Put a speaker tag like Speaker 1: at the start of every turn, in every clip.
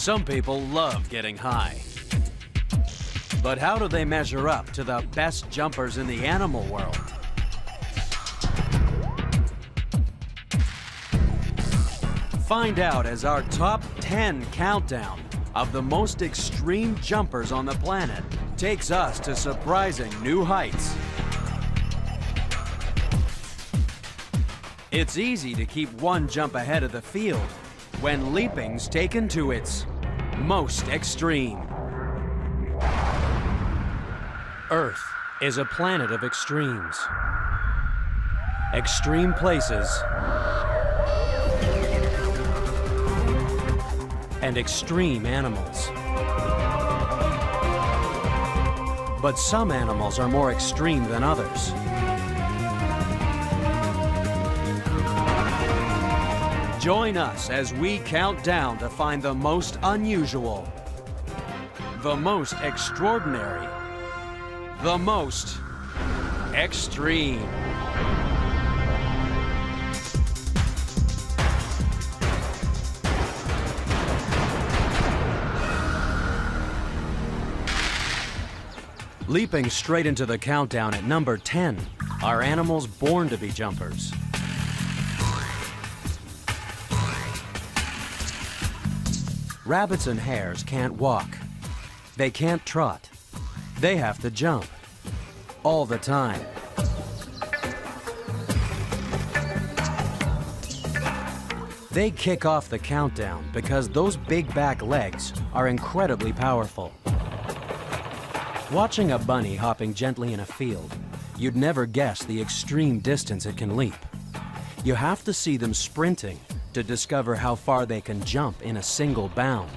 Speaker 1: Some people love getting high. But how do they measure up to the best jumpers in the animal world? Find out as our top 10 countdown of the most extreme jumpers on the planet takes us to surprising new heights. It's easy to keep one jump ahead of the field when leaping's taken to its most extreme. Earth is a planet of extremes. Extreme places and extreme animals. But some animals are more extreme than others. Join us as we count down to find the most unusual, the most extraordinary, the most extreme. Leaping straight into the countdown at number 10 are animals born to be jumpers. Rabbits and hares can't walk. They can't trot. They have to jump. All the time. They kick off the countdown because those big back legs are incredibly powerful. Watching a bunny hopping gently in a field, you'd never guess the extreme distance it can leap. You have to see them sprinting to discover how far they can jump in a single bound.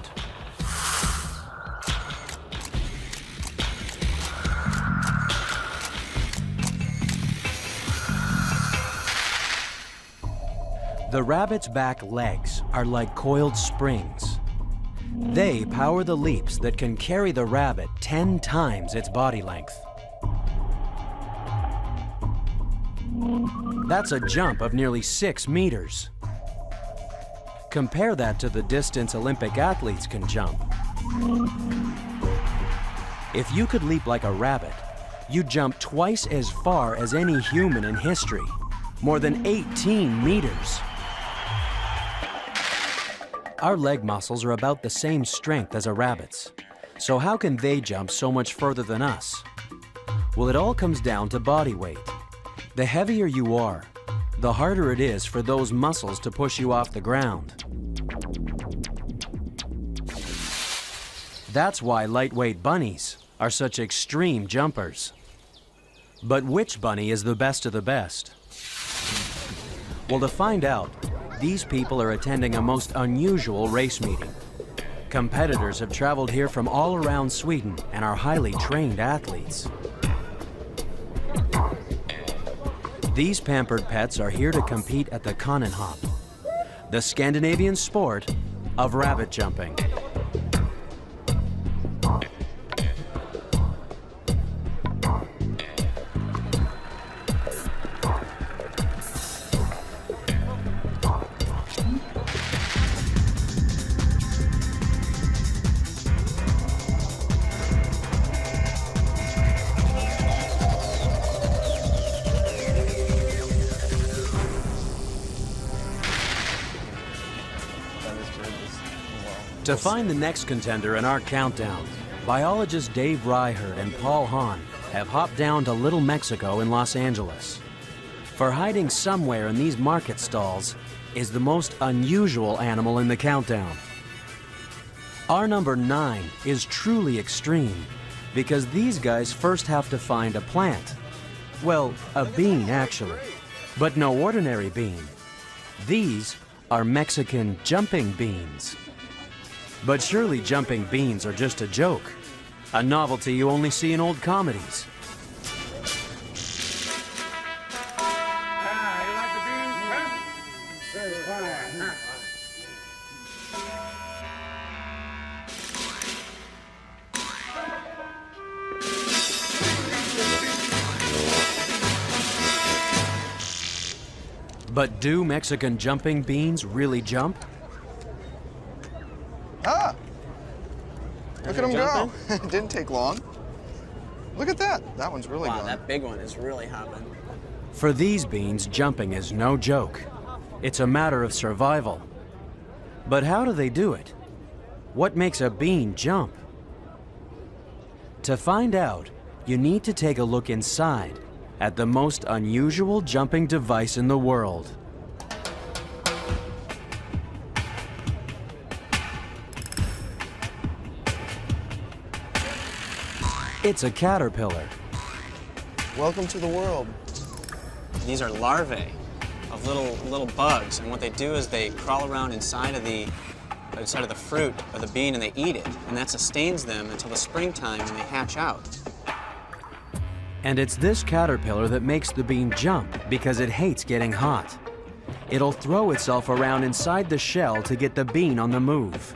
Speaker 1: The rabbit's back legs are like coiled springs. They power the leaps that can carry the rabbit 10 times its body length. That's a jump of nearly 6 meters. Compare that to the distance Olympic athletes can jump. If you could leap like a rabbit, you'd jump twice as far as any human in history, more than 18 meters. Our leg muscles are about the same strength as a rabbit's. So how can they jump so much further than us? Well, it all comes down to body weight. The heavier you are, the harder it is for those muscles to push you off the ground. That's why lightweight bunnies are such extreme jumpers. But which bunny is the best of the best? Well, to find out, these people are attending a most unusual race meeting. Competitors have traveled here from all around Sweden and are highly trained athletes. These pampered pets are here to compete at the Hop, the Scandinavian sport of rabbit jumping. To find the next contender in our countdown, biologists Dave Ryherd and Paul Hahn have hopped down to Little Mexico in Los Angeles. For hiding somewhere in these market stalls is the most unusual animal in the countdown. Our number 9 is truly extreme because these guys first have to find a plant. Well, a bean actually, but no ordinary bean. These are Mexican jumping beans. But surely jumping beans are just a joke, a novelty you only see in old comedies. But do Mexican jumping beans really jump?
Speaker 2: Ah, Look at him go. It didn't take long. Look at that. That one's really
Speaker 3: Wow,
Speaker 2: going.
Speaker 3: that big one is really hopping.
Speaker 1: For these beans, jumping is no joke. It's a matter of survival. But how do they do it? What makes a bean jump? To find out, you need to take a look inside at the most unusual jumping device in the world. It's a caterpillar.
Speaker 2: Welcome to the world.
Speaker 3: These are larvae of little bugs, and what they do is they crawl around inside of the fruit of the bean and they eat it, and that sustains them until the springtime when they hatch out.
Speaker 1: And it's this caterpillar that makes the bean jump because it hates getting hot. It'll throw itself around inside the shell to get the bean on the move.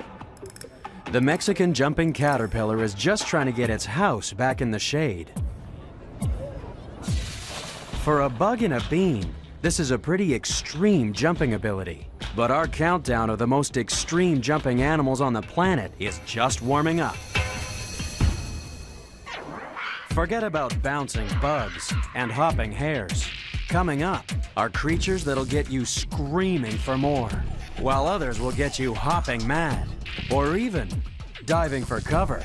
Speaker 1: The Mexican jumping caterpillar is just trying to get its house back in the shade. For a bug in a bean, this is a pretty extreme jumping ability. But our countdown of the most extreme jumping animals on the planet is just warming up. Forget about bouncing bugs and hopping hares. Coming up are creatures that'll get you screaming for more, while others will get you hopping mad, or even diving for cover.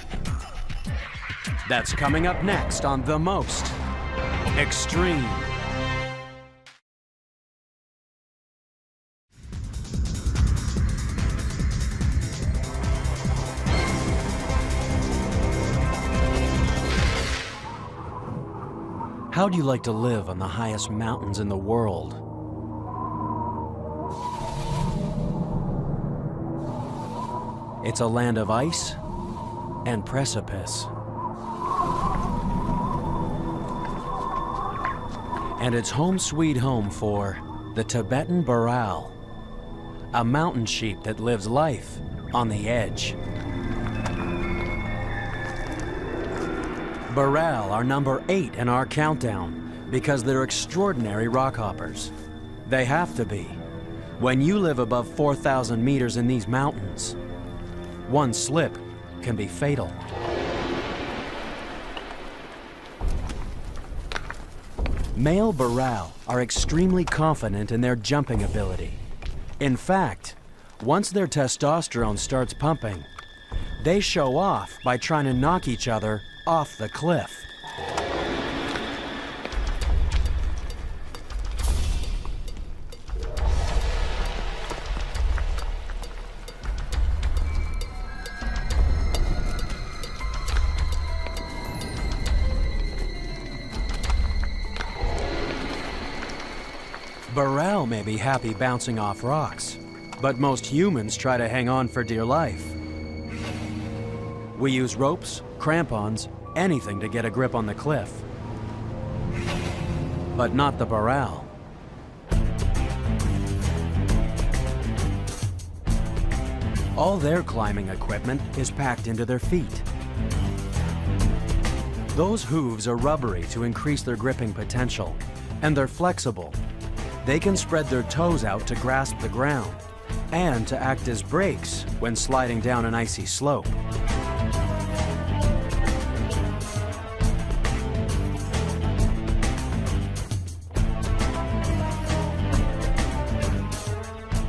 Speaker 1: That's coming up next on The Most Extreme. How'd you like to live on the highest mountains in the world? It's a land of ice and precipice. And it's home sweet home for the Tibetan burrell, a mountain sheep that lives life on the edge. Burrell are number 8 in our countdown because they're extraordinary rockhoppers. They have to be. When you live above 4,000 meters in these mountains, one slip can be fatal. Male burrell are extremely confident in their jumping ability. In fact, once their testosterone starts pumping, they show off by trying to knock each other off the cliff. Burrell may be happy bouncing off rocks, but most humans try to hang on for dear life. We use ropes, crampons, anything to get a grip on the cliff. But not the burrell. All their climbing equipment is packed into their feet. Those hooves are rubbery to increase their gripping potential, and they're flexible. They can spread their toes out to grasp the ground and to act as brakes when sliding down an icy slope.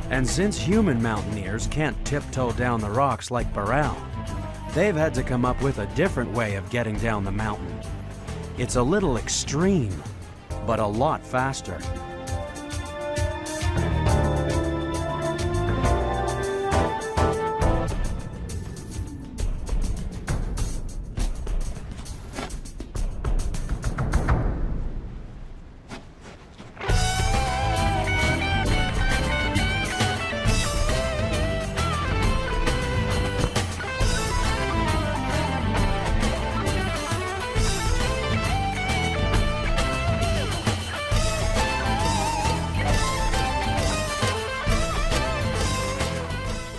Speaker 1: And since human mountaineers can't tiptoe down the rocks like burrell, they've had to come up with a different way of getting down the mountain. It's a little extreme, but a lot faster.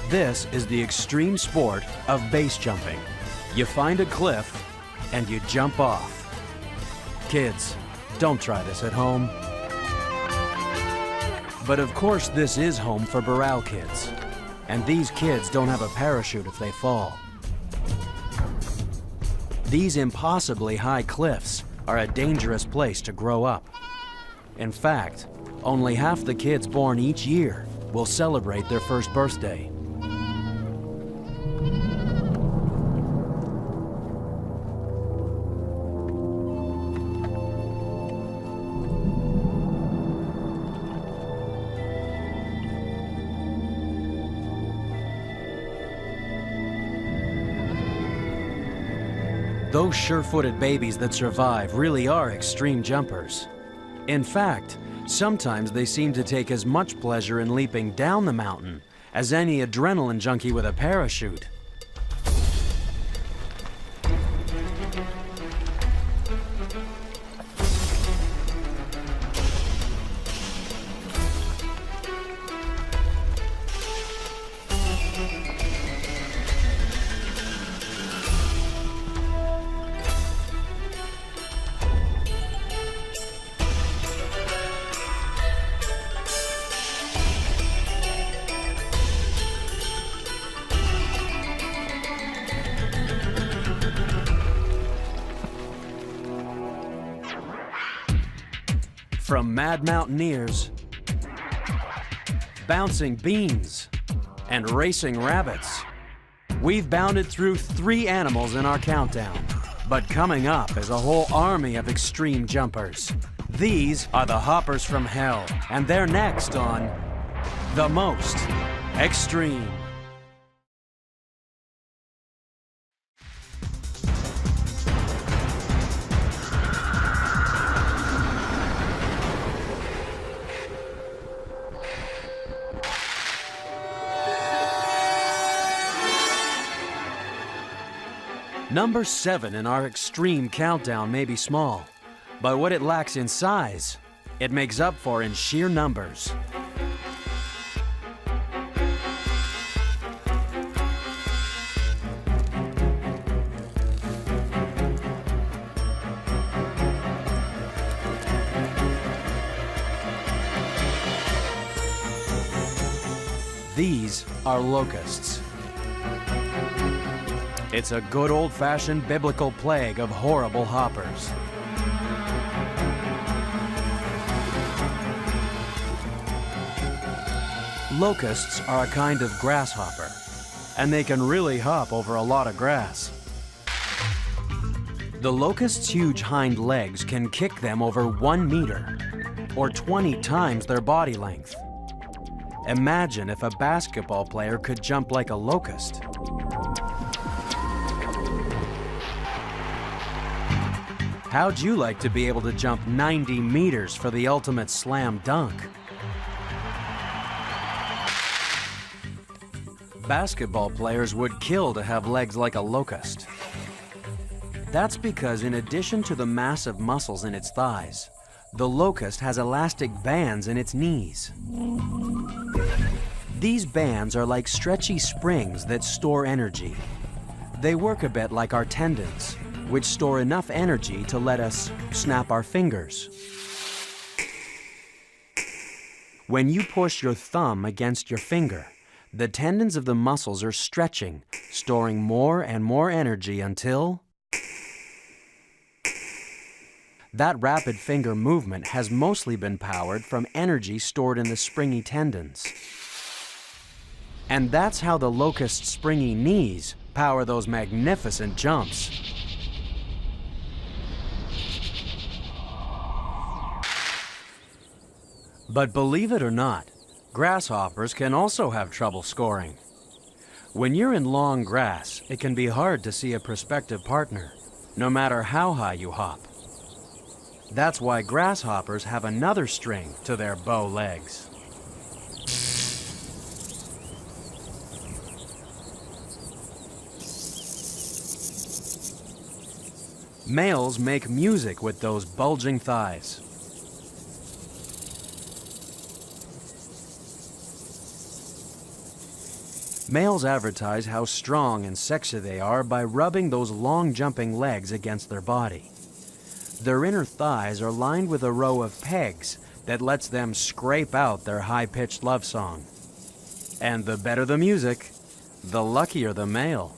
Speaker 1: This is the extreme sport of base jumping. You find a cliff and you jump off. Kids, don't try this at home. But of course this is home for burrell kids. And these kids don't have a parachute if they fall. These impossibly high cliffs are a dangerous place to grow up. In fact, only half the kids born each year will celebrate their first birthday. Those sure-footed babies that survive really are extreme jumpers. In fact, sometimes they seem to take as much pleasure in leaping down the mountain as any adrenaline junkie with a parachute. From mad mountaineers, bouncing beans, and racing rabbits, we've bounded through 3 animals in our countdown. But coming up is a whole army of extreme jumpers. These are the hoppers from hell, and they're next on The Most Extreme. Number 7 in our extreme countdown may be small, but what it lacks in size, it makes up for in sheer numbers. These are locusts. It's a good old-fashioned biblical plague of horrible hoppers. Locusts are a kind of grasshopper, and they can really hop over a lot of grass. The locust's huge hind legs can kick them over 1 meter, or 20 times their body length. Imagine if a basketball player could jump like a locust. How'd you like to be able to jump 90 meters for the ultimate slam dunk? Basketball players would kill to have legs like a locust. That's because in addition to the massive muscles in its thighs, the locust has elastic bands in its knees. These bands are like stretchy springs that store energy. They work a bit like our tendons, which store enough energy to let us snap our fingers. When you push your thumb against your finger, the tendons of the muscles are stretching, storing more and more energy until... That rapid finger movement has mostly been powered from energy stored in the springy tendons. And that's how the locust's springy knees power those magnificent jumps. But believe it or not, grasshoppers can also have trouble scoring. When you're in long grass, it can be hard to see a prospective partner, no matter how high you hop. That's why grasshoppers have another string to their bow legs. Males make music with those bulging thighs. Males advertise how strong and sexy they are by rubbing those long jumping legs against their body. Their inner thighs are lined with a row of pegs that lets them scrape out their high-pitched love song. And the better the music, the luckier the male.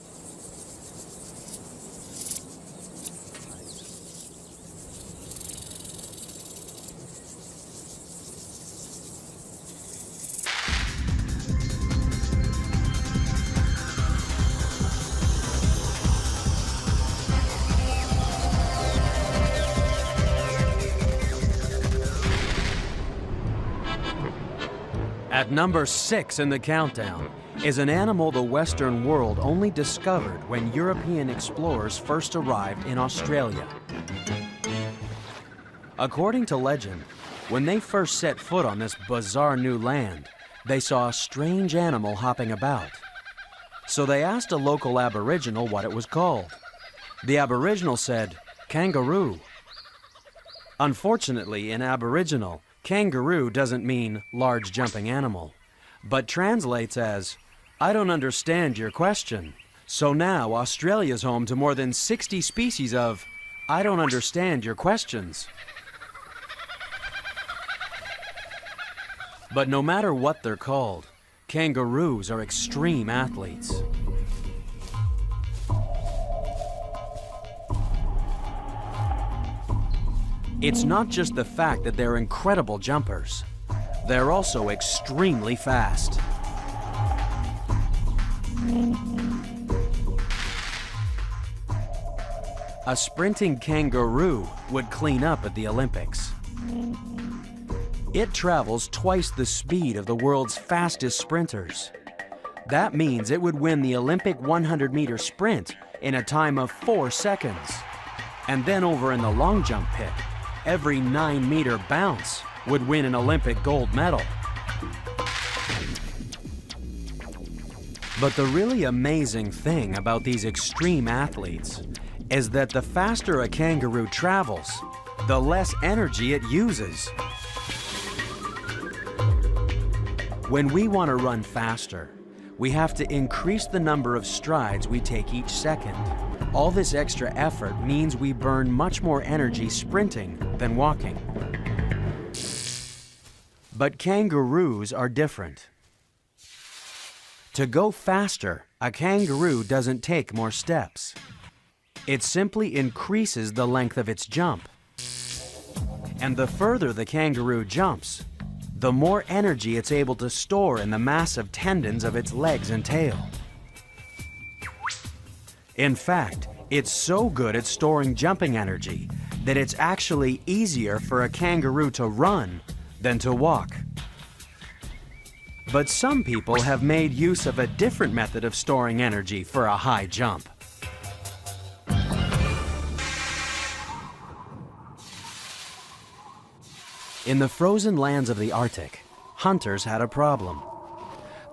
Speaker 1: At number 6 in the countdown is an animal the Western world only discovered when European explorers first arrived in Australia. According to legend, when they first set foot on this bizarre new land, they saw a strange animal hopping about. So they asked a local Aboriginal what it was called. The Aboriginal said, "Kangaroo." Unfortunately, in Aboriginal, kangaroo doesn't mean large jumping animal, but translates as, "I don't understand your question." So now Australia's home to more than 60 species of, "I don't understand your questions." But no matter what they're called, kangaroos are extreme athletes. It's not just the fact that they're incredible jumpers. They're also extremely fast. A sprinting kangaroo would clean up at the Olympics. It travels twice the speed of the world's fastest sprinters. That means it would win the Olympic 100-meter sprint in a time of 4 seconds. And then over in the long jump pit, every 9-meter bounce would win an Olympic gold medal. But the really amazing thing about these extreme athletes is that the faster a kangaroo travels, the less energy it uses. When we want to run faster, we have to increase the number of strides we take each second. All this extra effort means we burn much more energy sprinting than walking. But kangaroos are different. To go faster, a kangaroo doesn't take more steps. It simply increases the length of its jump. And the further the kangaroo jumps, the more energy it's able to store in the massive tendons of its legs and tail. In fact, it's so good at storing jumping energy that it's actually easier for a kangaroo to run than to walk. But some people have made use of a different method of storing energy for a high jump. In the frozen lands of the Arctic, hunters had a problem.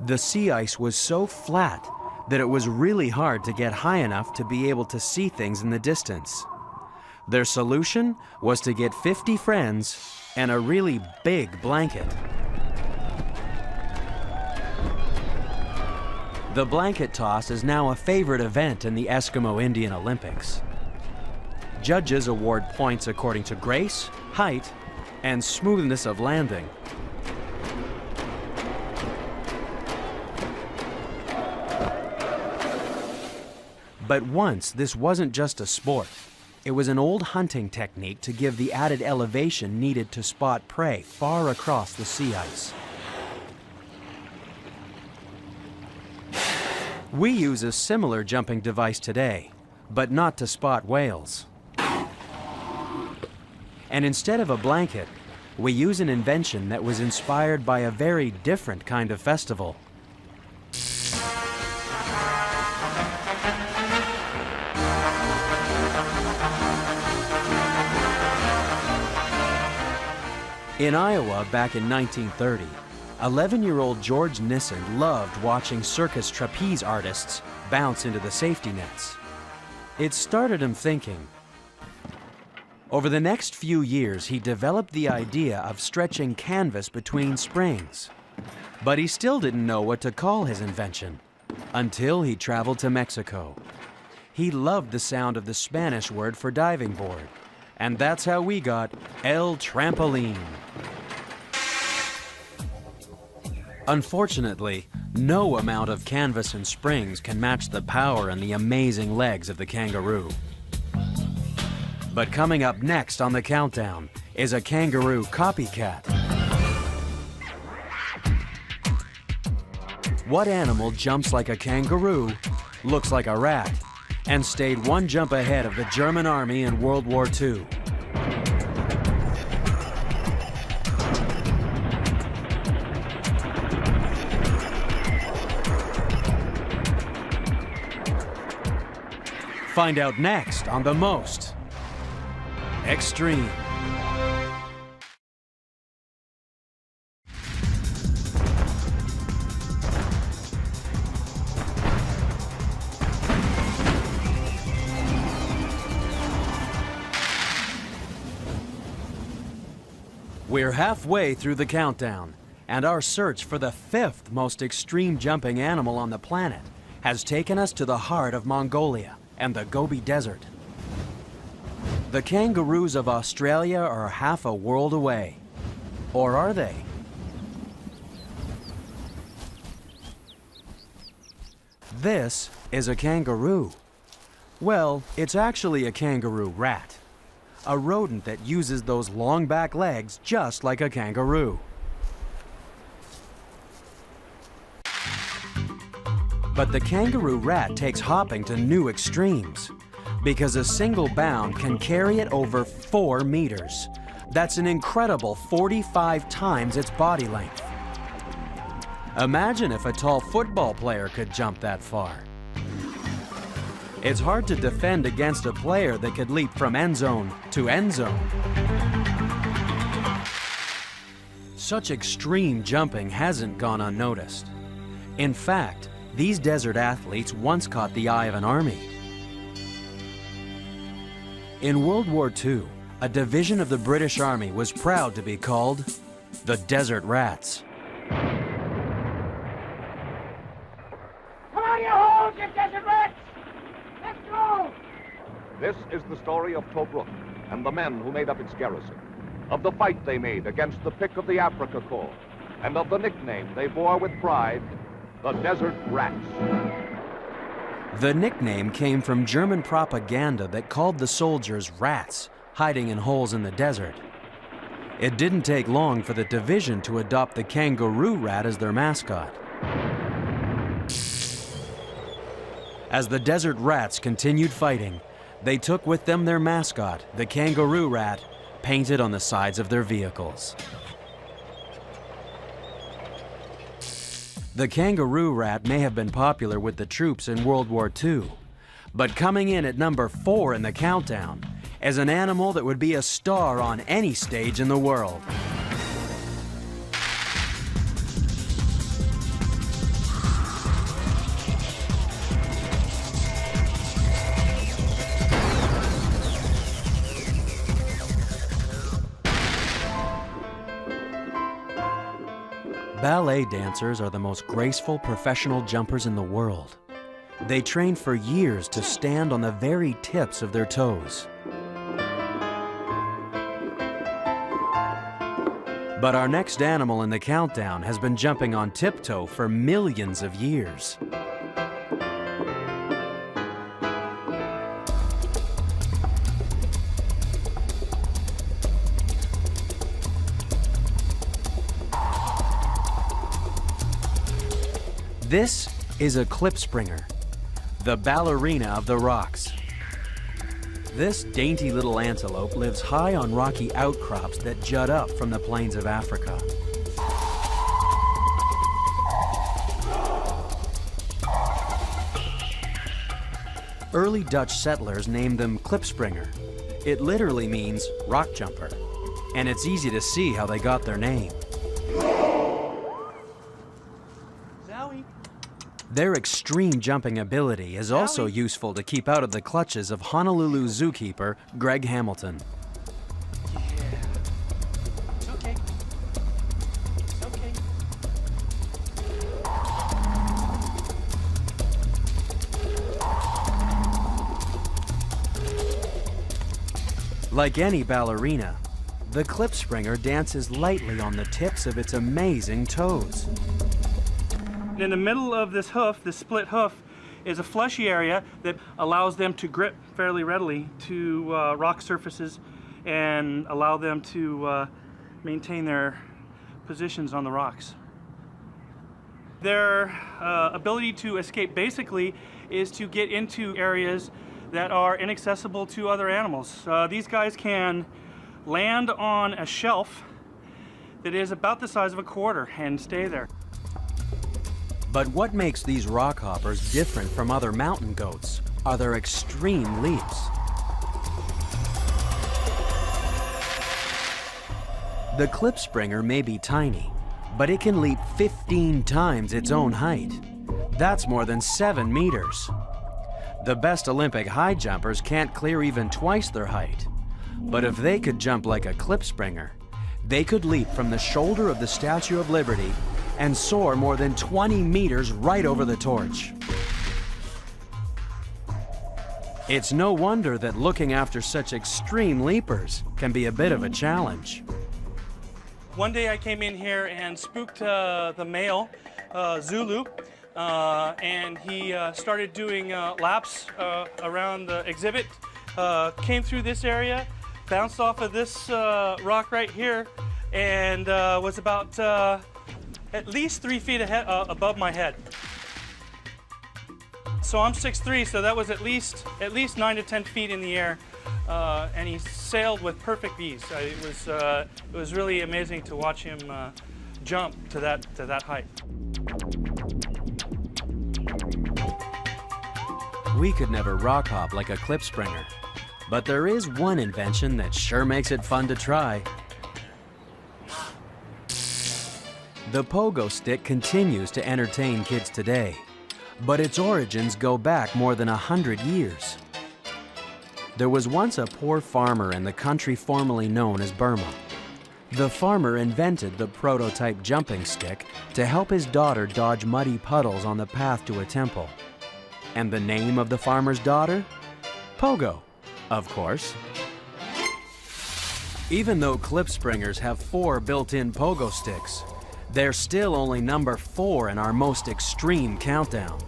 Speaker 1: The sea ice was so flat that it was really hard to get high enough to be able to see things in the distance. Their solution was to get 50 friends and a really big blanket. The blanket toss is now a favorite event in the Eskimo Indian Olympics. Judges award points according to grace, height, and smoothness of landing. But once, this wasn't just a sport. It was an old hunting technique to give the added elevation needed to spot prey far across the sea ice. We use a similar jumping device today, but not to spot whales. And instead of a blanket, we use an invention that was inspired by a very different kind of festival. In Iowa back in 1930, 11-year-old George Nissen loved watching circus trapeze artists bounce into the safety nets. It started him thinking. Over the next few years, he developed the idea of stretching canvas between springs. But he still didn't know what to call his invention until he traveled to Mexico. He loved the sound of the Spanish word for diving board, and that's how we got El Trampoline. Unfortunately, no amount of canvas and springs can match the power and the amazing legs of the kangaroo. But coming up next on the countdown is a kangaroo copycat. What animal jumps like a kangaroo, looks like a rat, and stayed one jump ahead of the German army in World War II? Find out next on The Most Extreme. We're halfway through the countdown, and our search for the 5th most extreme jumping animal on the planet has taken us to the heart of Mongolia and the Gobi Desert. The kangaroos of Australia are half a world away. Or are they? This is a kangaroo. Well, it's actually a kangaroo rat. A rodent that uses those long back legs just like a kangaroo. But the kangaroo rat takes hopping to new extremes because a single bound can carry it over 4 meters. That's an incredible 45 times its body length. Imagine if a tall football player could jump that far. It's hard to defend against a player that could leap from end zone to end zone. Such extreme jumping hasn't gone unnoticed. In fact, these desert athletes once caught the eye of an army. In World War II, a division of the British Army was proud to be called the Desert Rats.
Speaker 4: Come on, you holes, you desert rats! Let's go!
Speaker 5: This is the story of Tobruk and the men who made up its garrison, of the fight they made against the pick of the Africa Corps, and of the nickname they bore with pride, the Desert Rats.
Speaker 1: The nickname came from German propaganda that called the soldiers rats, hiding in holes in the desert. It didn't take long for the division to adopt the kangaroo rat as their mascot. As the Desert Rats continued fighting, they took with them their mascot, the kangaroo rat, painted on the sides of their vehicles. The kangaroo rat may have been popular with the troops in World War II, but coming in at number 4 in the countdown is an animal that would be a star on any stage in the world. Ballet dancers are the most graceful professional jumpers in the world. They train for years to stand on the very tips of their toes. But our next animal in the countdown has been jumping on tiptoe for millions of years. This is a klipspringer, the ballerina of the rocks. This dainty little antelope lives high on rocky outcrops that jut up from the plains of Africa. Early Dutch settlers named them klipspringer. It literally means rock jumper, and it's easy to see how they got their name. Their extreme jumping ability is also useful to keep out of the clutches of Honolulu zookeeper Greg Hamilton.
Speaker 4: It's okay. It's okay.
Speaker 1: Like any ballerina, the klipspringer dances lightly on the tips of its amazing toes.
Speaker 6: In the middle of this hoof, this split hoof, is a fleshy area that allows them to grip fairly readily to rock surfaces and allow them to maintain their positions on the rocks. Their ability to escape basically is to get into areas that are inaccessible to other animals. These guys can land on a shelf that is about the size of a quarter and stay there.
Speaker 1: But what makes these rock hoppers different from other mountain goats, are their extreme leaps. The klipspringer may be tiny, but it can leap 15 times its own height. That's more than 7 meters. The best Olympic high jumpers can't clear even twice their height. But if they could jump like a klipspringer, they could leap from the shoulder of the Statue of Liberty and soar more than 20 meters right over the torch. It's no wonder that looking after such extreme leapers can be a bit of a challenge.
Speaker 6: One day I came in here and spooked the male, Zulu, and he started doing laps around the exhibit. Came through this area, bounced off of this rock right here, and was about at least 3 feet ahead, above my head. So I'm 6'3", so that was at least 9 to 10 feet in the air, and he sailed with perfect ease. It was really amazing to watch him jump to that height.
Speaker 1: We could never rock hop like a klipspringer, but there is one invention that sure makes it fun to try. The pogo stick continues to entertain kids today, but its origins go back more than 100 years. There was once a poor farmer in the country formerly known as Burma. The farmer invented the prototype jumping stick to help his daughter dodge muddy puddles on the path to a temple. And the name of the farmer's daughter? Pogo, of course. Even though klipspringers have 4 built-in pogo sticks, they're still only number 4 in our most extreme countdown.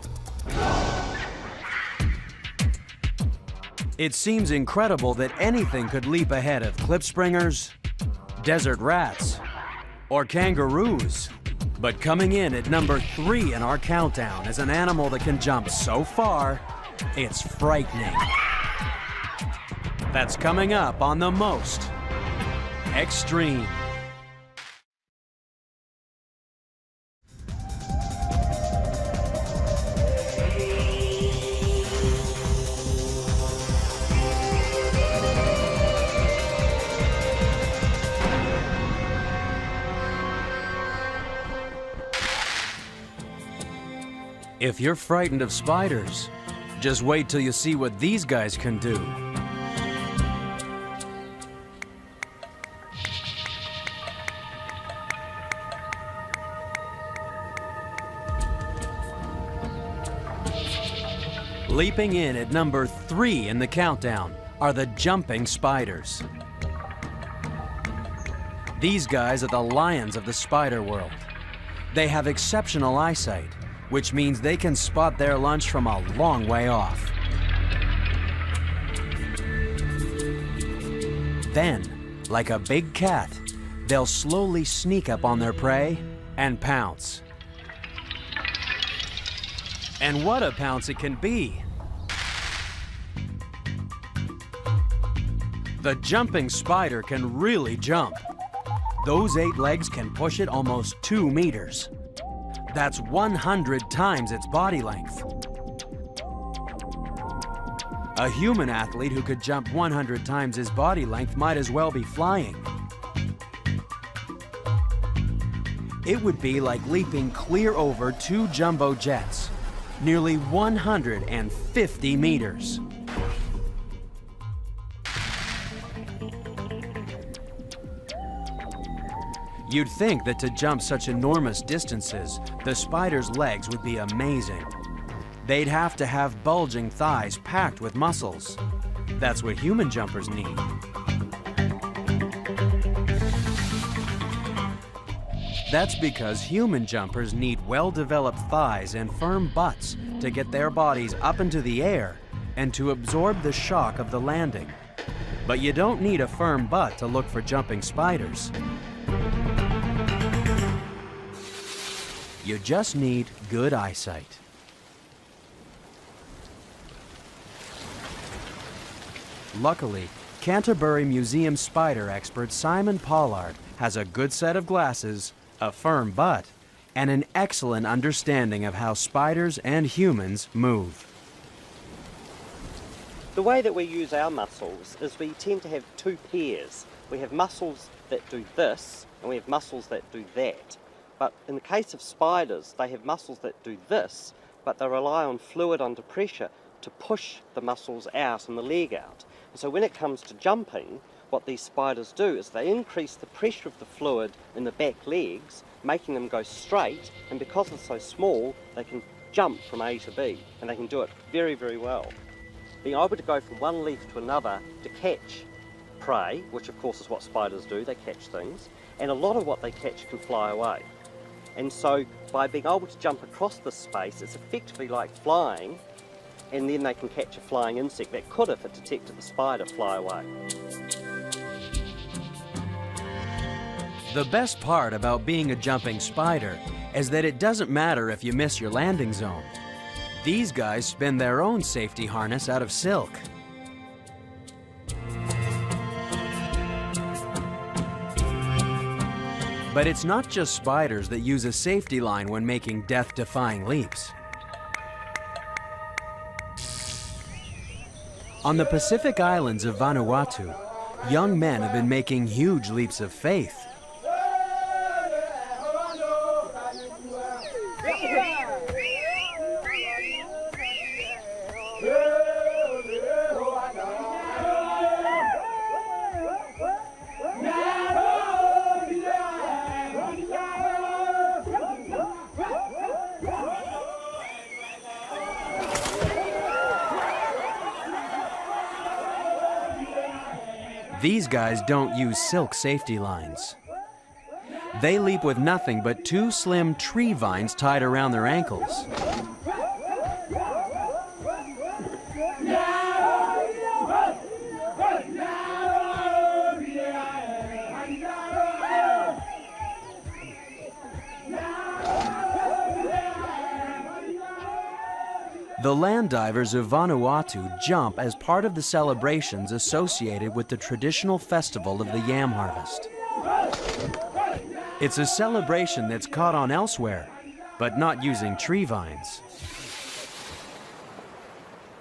Speaker 1: It seems incredible that anything could leap ahead of klipspringers, desert rats, or kangaroos. But coming in at number 3 in our countdown is an animal that can jump so far, it's frightening. That's coming up on the most extreme. If you're frightened of spiders, just wait till you see what these guys can do. Leaping in at number 3 in the countdown are the jumping spiders. These guys are the lions of the spider world. They have exceptional eyesight, which means they can spot their lunch from a long way off. Then, like a big cat, they'll slowly sneak up on their prey and pounce. And what a pounce it can be! The jumping spider can really jump. Those 8 legs can push it almost 2 meters. That's 100 times its body length. A human athlete who could jump 100 times his body length might as well be flying. It would be like leaping clear over 2 jumbo jets, nearly 150 meters. You'd think that to jump such enormous distances, the spider's legs would be amazing. They'd have to have bulging thighs packed with muscles. That's what human jumpers need. That's because human jumpers need well-developed thighs and firm butts to get their bodies up into the air and to absorb the shock of the landing. But you don't need a firm butt to look for jumping spiders. You just need good eyesight. Luckily, Canterbury Museum spider expert Simon Pollard has a good set of glasses, a firm butt, and an excellent understanding of how spiders and humans move.
Speaker 7: The way that we use our muscles is we tend to have two pairs. We have muscles that do this, and we have muscles that do that. But in the case of spiders, they have muscles that do this, but they rely on fluid under pressure to push the muscles out and the leg out. And so when it comes to jumping, what these spiders do is they increase the pressure of the fluid in the back legs, making them go straight, and because they're so small, they can jump from A to B, and they can do it very, very well. Being able to go from one leaf to another to catch prey, which of course is what spiders do, they catch things, and a lot of what they catch can fly away. And so by being able to jump across this space, it's effectively like flying, and then they can catch a flying insect that could, if it detected the spider, fly away.
Speaker 1: The best part about being a jumping spider is that it doesn't matter if you miss your landing zone. These guys spin their own safety harness out of silk. But it's not just spiders that use a safety line when making death-defying leaps. On the Pacific islands of Vanuatu, young men have been making huge leaps of faith. These guys don't use silk safety lines. They leap with nothing but two slim tree vines tied around their ankles. The land divers of Vanuatu jump as part of the celebrations associated with the traditional festival of the yam harvest. It's a celebration that's caught on elsewhere, but not using tree vines.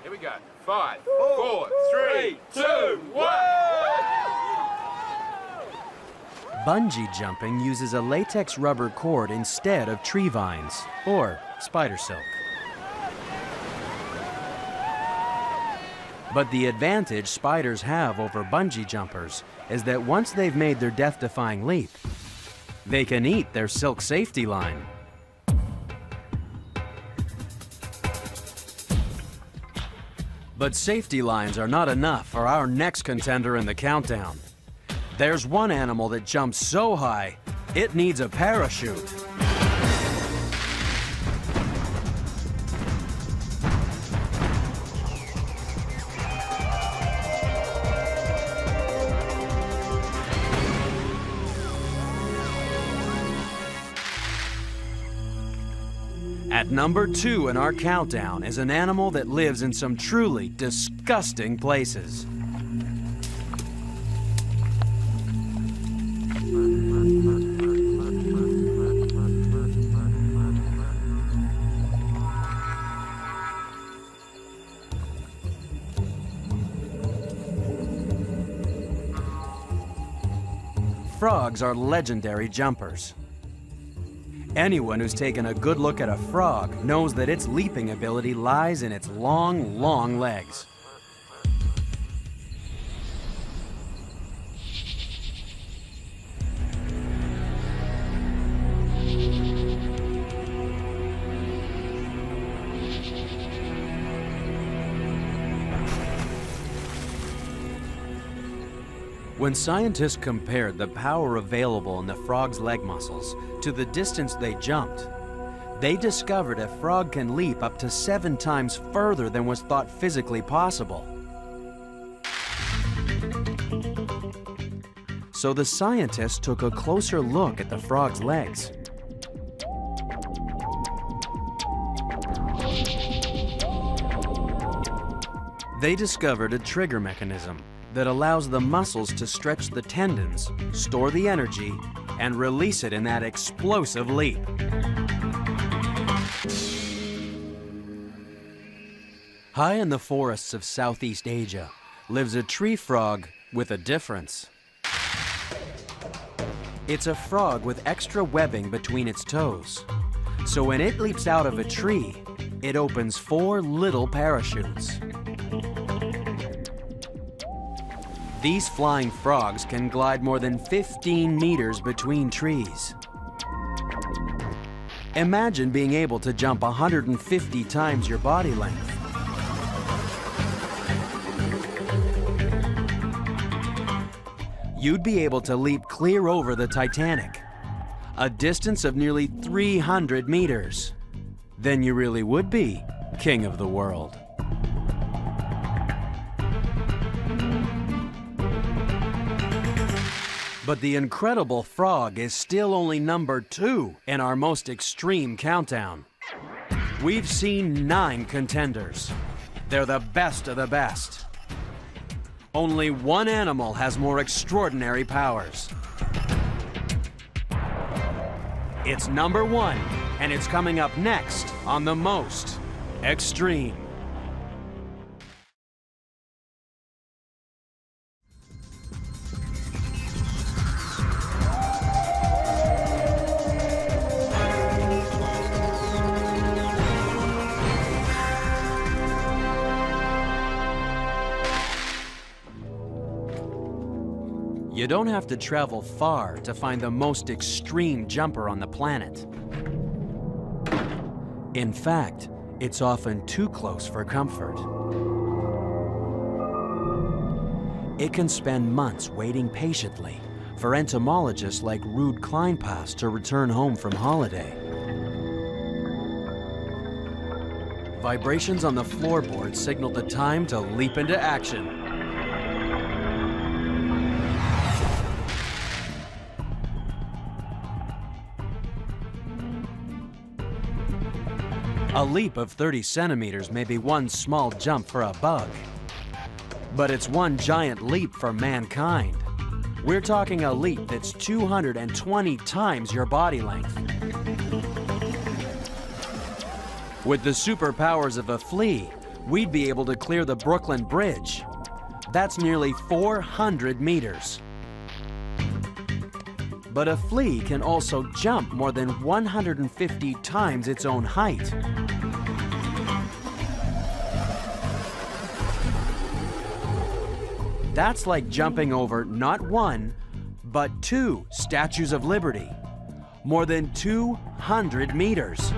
Speaker 8: Here we go. 5, 4, 3, 2, 1!
Speaker 1: Bungee jumping uses a latex rubber cord instead of tree vines, or spider silk. But the advantage spiders have over bungee jumpers is that once they've made their death-defying leap, they can eat their silk safety line. But safety lines are not enough for our next contender in the countdown. There's one animal that jumps so high, it needs a parachute. At number 2 in our countdown is an animal that lives in some truly disgusting places. Frogs are legendary jumpers. Anyone who's taken a good look at a frog knows that its leaping ability lies in its long, long legs. When scientists compared the power available in the frog's leg muscles to the distance they jumped, they discovered a frog can leap up to 7 times further than was thought physically possible. So the scientists took a closer look at the frog's legs. They discovered a trigger mechanism that allows the muscles to stretch the tendons, store the energy, and release it in that explosive leap. High in the forests of Southeast Asia lives a tree frog with a difference. It's a frog with extra webbing between its toes. So when it leaps out of a tree, it opens 4 little parachutes. These flying frogs can glide more than 15 meters between trees. Imagine being able to jump 150 times your body length. You'd be able to leap clear over the Titanic, a distance of nearly 300 meters. Then you really would be king of the world. But the incredible frog is still only number 2 in our most extreme countdown. We've seen 9 contenders. They're the best of the best. Only one animal has more extraordinary powers. It's number 1, and it's coming up next on The Most Extreme. You don't have to travel far to find the most extreme jumper on the planet. In fact, it's often too close for comfort. It can spend months waiting patiently for entomologists like Ruud Kleinpas to return home from holiday. Vibrations on the floorboard signal the time to leap into action. A leap of 30 centimeters may be one small jump for a bug, but it's one giant leap for mankind. We're talking a leap that's 220 times your body length. With the superpowers of a flea, we'd be able to clear the Brooklyn Bridge. That's nearly 400 meters. But a flea can also jump more than 150 times its own height. That's like jumping over not 1, but 2 Statues of Liberty, more than 200 meters.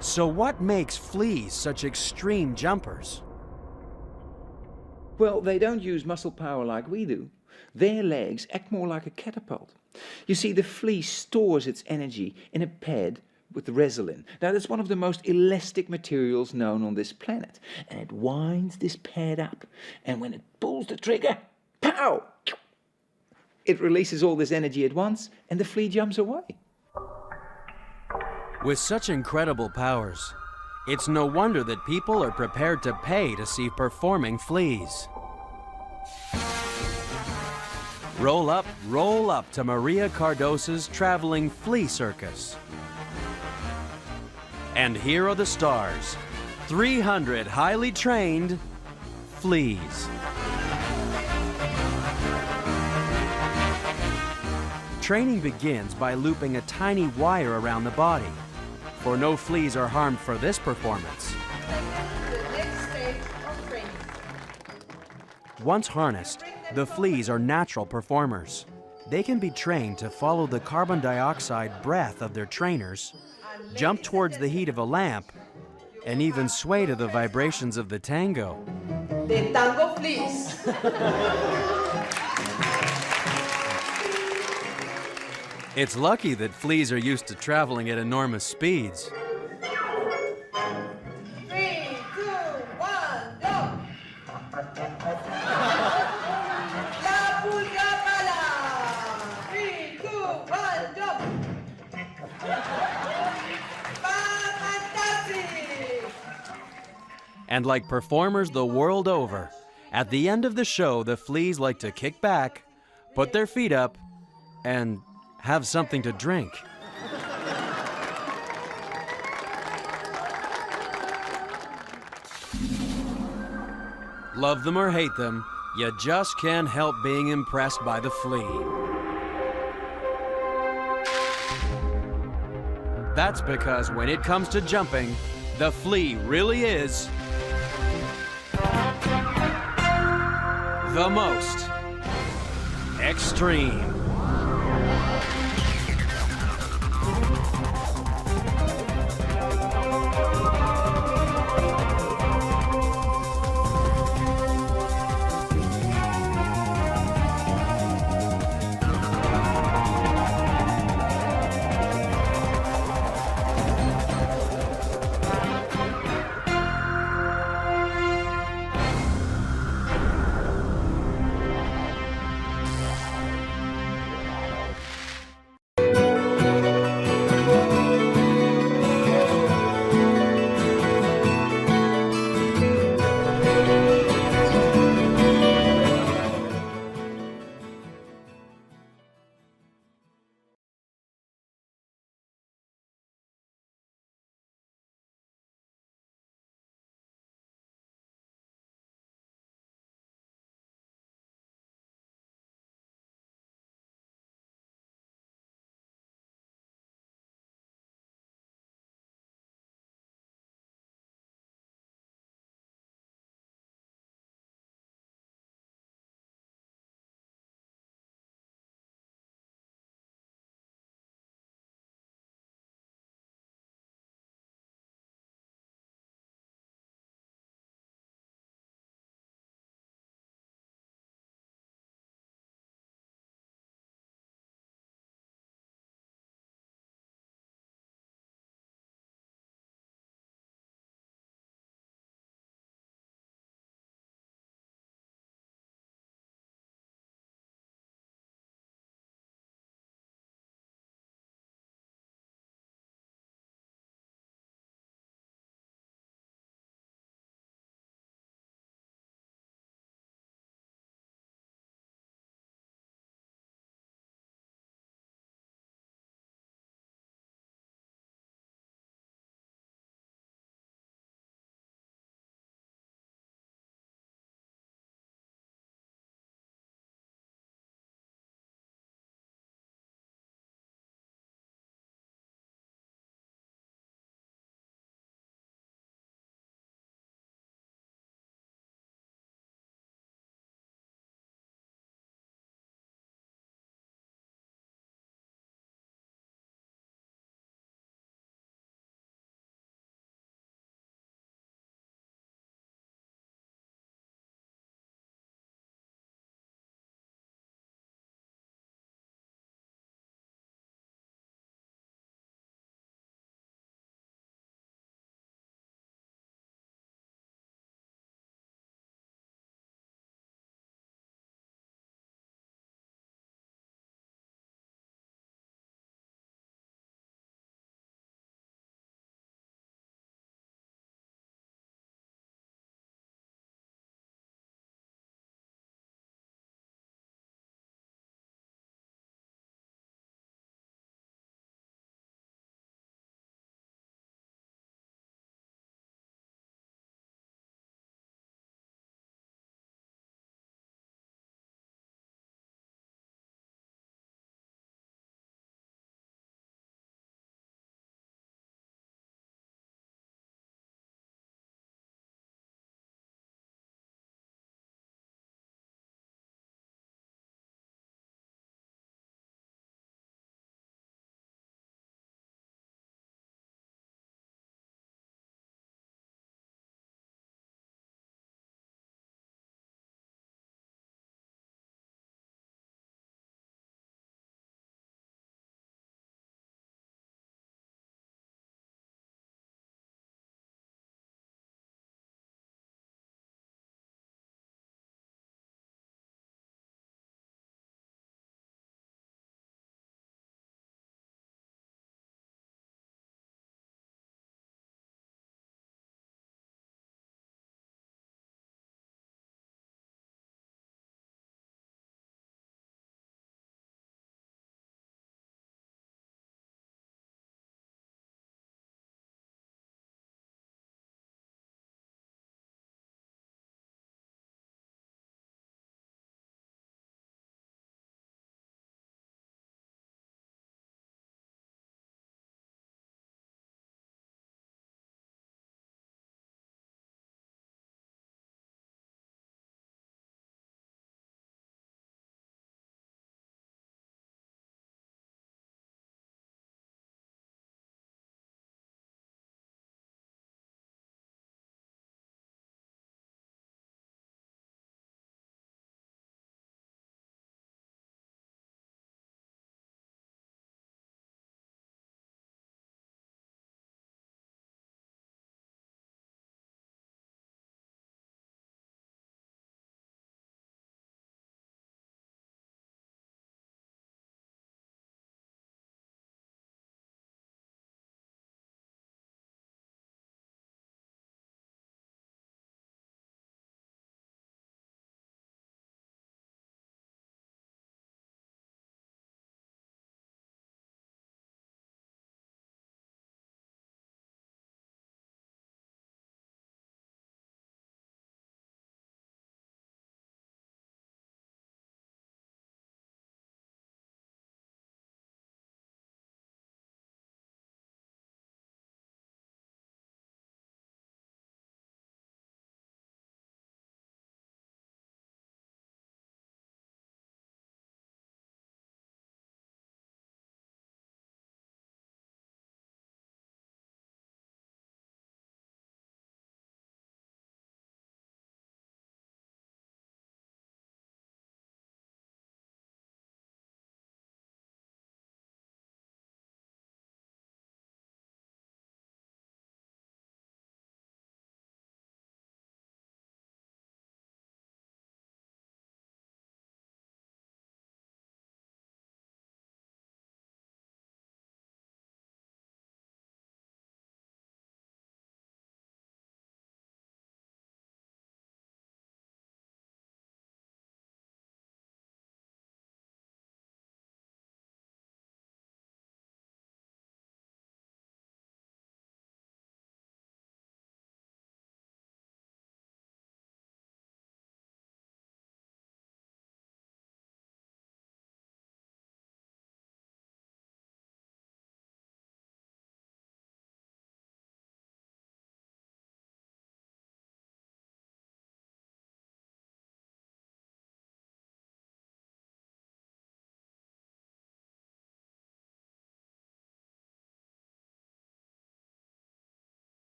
Speaker 1: So what makes fleas such extreme jumpers?
Speaker 9: Well, they don't use muscle power like we do. Their legs act more like a catapult. You see, the flea stores its energy in a pad with resilin. Now, that's one of the most elastic materials known on this planet. And it winds this pad up. And when it pulls the trigger, pow! It releases all this energy at once, and the flea jumps away.
Speaker 1: With such incredible powers, it's no wonder that people are prepared to pay to see performing fleas. Roll up to Maria Cardos's traveling flea circus. And here are the stars, 300 highly trained fleas. Training begins by looping a tiny wire around the body, for no fleas are harmed for this performance.
Speaker 10: The next stage of training.
Speaker 1: Once harnessed, the fleas are natural performers. They can be trained to follow the carbon dioxide breath of their trainers, jump towards the heat of a lamp, and even sway to the vibrations of the tango.
Speaker 10: The tango fleas.
Speaker 1: It's lucky that fleas are used to traveling at enormous speeds.
Speaker 10: 3, 2, 1, go! La pulga pala! 3, 2, 1, jump! Fantastic!
Speaker 1: And like performers the world over, at the end of the show, the fleas like to kick back, put their feet up, and have something to drink. Love them or hate them, you just can't help being impressed by the flea. That's because when it comes to jumping, the flea really is the most extreme.